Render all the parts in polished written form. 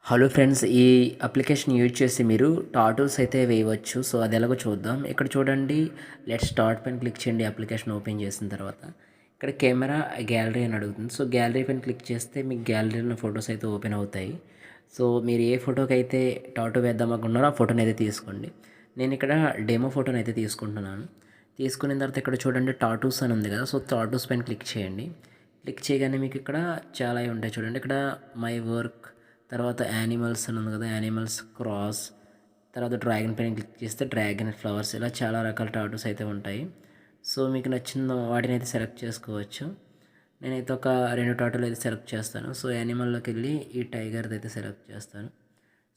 Hello friends, ఈ application use చేసి మీరు టాటూస్ అయితే వేయవచ్చు. సో అది ఎలాగో చూద్దాం. ఇక్కడ చూడండి, లెట్ స్టార్ట్ పైన క్లిక్ చేయండి. అప్లికేషన్ ఓపెన్ చేసిన తర్వాత ఇక్కడ కెమెరా గ్యాలరీ అని అడుగుతుంది. సో గ్యాలరీ పైన క్లిక్ చేస్తే మీకు గ్యాలరీలో ఫొటోస్ అయితే ఓపెన్ అవుతాయి. సో మీరు ఏ ఫోటోకి అయితే టాటూ వేద్దాం అనుకున్నారో ఆ ఫోటోని అయితే తీసుకోండి. నేను ఇక్కడ డెమో ఫోటోని అయితే తీసుకుంటున్నాను. తీసుకున్న తర్వాత ఇక్కడ చూడండి టాటూస్ అని ఉంది కదా. సో టాటూస్ పైన క్లిక్ చేయండి. క్లిక్ చేయగానే మీకు ఇక్కడ చాలా ఉంటాయి చూడండి. ఇక్కడ మై వర్క్, తర్వాత యానిమల్స్ అని ఉంది కదా, యానిమల్స్ క్రాస్, తర్వాత డ్రాగన్ పైన క్లిక్ చేస్తే డ్రాగన్ ఫ్లవర్స్, ఇలా చాలా రకాల టాటూస్ అయితే ఉంటాయి. సో మీకు నచ్చిన వాటిని అయితే సెలెక్ట్ చేసుకోవచ్చు. నేనైతే ఒక 2 టాటూలు అయితే సెలెక్ట్ చేస్తాను. సో యానిమల్లోకి వెళ్ళి ఈ టైగర్ది అయితే సెలెక్ట్ చేస్తాను.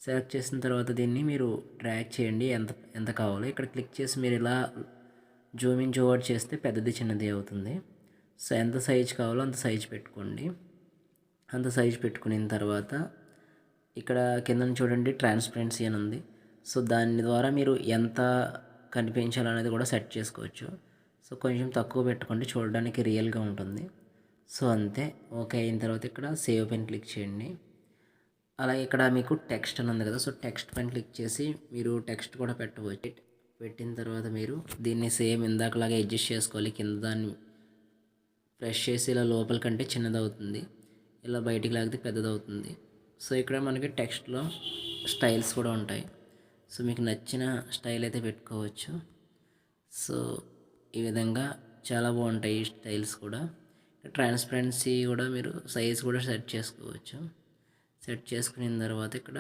సెలెక్ట్ చేసిన తర్వాత దీన్ని మీరు డ్రాగ్ చేయండి ఎంత ఎంత కావాలో. ఇక్కడ క్లిక్ చేసి మీరు ఇలా జూమ్ ఇన్ జూమ్ అవుట్ చేస్తే పెద్దది చిన్నది అవుతుంది. సో ఎంత సైజ్ కావాలో అంత సైజ్ పెట్టుకోండి. అంత సైజ్ పెట్టుకున్న తర్వాత ఇక్కడ కింద చూడండి ట్రాన్స్పరెన్సీ అని ఉంది. సో దాని ద్వారా మీరు ఎంత కనిపించాలనేది కూడా సెట్ చేసుకోవచ్చు. సో కొంచెం తక్కువ పెట్టుకోండి, చూడడానికి రియల్గా ఉంటుంది. సో అంతే. ఓకే అయిన తర్వాత ఇక్కడ సేవ్ పైన క్లిక్ చేయండి. అలాగే ఇక్కడ మీకు టెక్స్ట్ అని ఉంది కదా. సో టెక్స్ట్ పైన క్లిక్ చేసి మీరు టెక్స్ట్ కూడా పెట్టవచ్చు. పెట్టిన తర్వాత మీరు దీన్ని సేమ్ ఇందాకలాగా అడ్జస్ట్ చేసుకోవాలి. కింద దాన్ని ప్రెస్ చేసి ఇలా లోపల కంటే చిన్నదవుతుంది, ఇలా బయటికి లాగితే పెద్దదవుతుంది. సో ఇక్కడ మనకి టెక్స్ట్లో స్టైల్స్ కూడా ఉంటాయి. సో మీకు నచ్చిన స్టైల్ అయితే పెట్టుకోవచ్చు. సో ఈ విధంగా చాలా బాగుంటాయి ఈ స్టైల్స్ కూడా. ట్రాన్స్పరెన్సీ కూడా మీరు సైజ్ కూడా సెట్ చేసుకోవచ్చు. సెట్ చేసుకున్న తర్వాత ఇక్కడ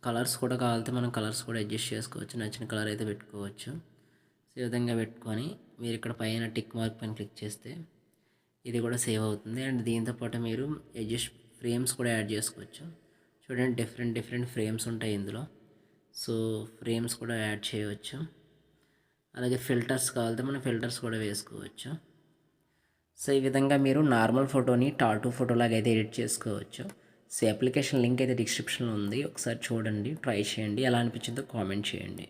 కలర్స్ కూడా కావాలంటే మనం కలర్స్ కూడా అడ్జస్ట్ చేసుకోవచ్చు. నచ్చిన కలర్ అయితే పెట్టుకోవచ్చు. సో ఈ విధంగా పెట్టుకొని మీరు ఇక్కడ పైన టిక్ మార్క్ పైన క్లిక్ చేస్తే ఇది కూడా సేవ్ అవుతుంది. అండ్ దీంతోపాటు మీరు అడ్జస్ట్ ఫ్రేమ్స్ కూడా యాడ్ చేసుకోవచ్చు. చూడండి డిఫరెంట్ ఫ్రేమ్స్ ఉంటాయి ఇందులో. సో ఫ్రేమ్స్ కూడా యాడ్ చేయవచ్చు. అలాగే ఫిల్టర్స్ కావాలంటే మనం ఫిల్టర్స్ కూడా వేసుకోవచ్చు. సో ఈ విధంగా మీరు నార్మల్ ఫోటోని టాటూ ఫోటోలాగా అయితే ఎడిట్ చేసుకోవచ్చు. సో అప్లికేషన్ లింక్ అయితే డిస్క్రిప్షన్లో ఉంది. ఒకసారి చూడండి, ట్రై చేయండి, ఎలా అనిపించిందో కామెంట్ చేయండి.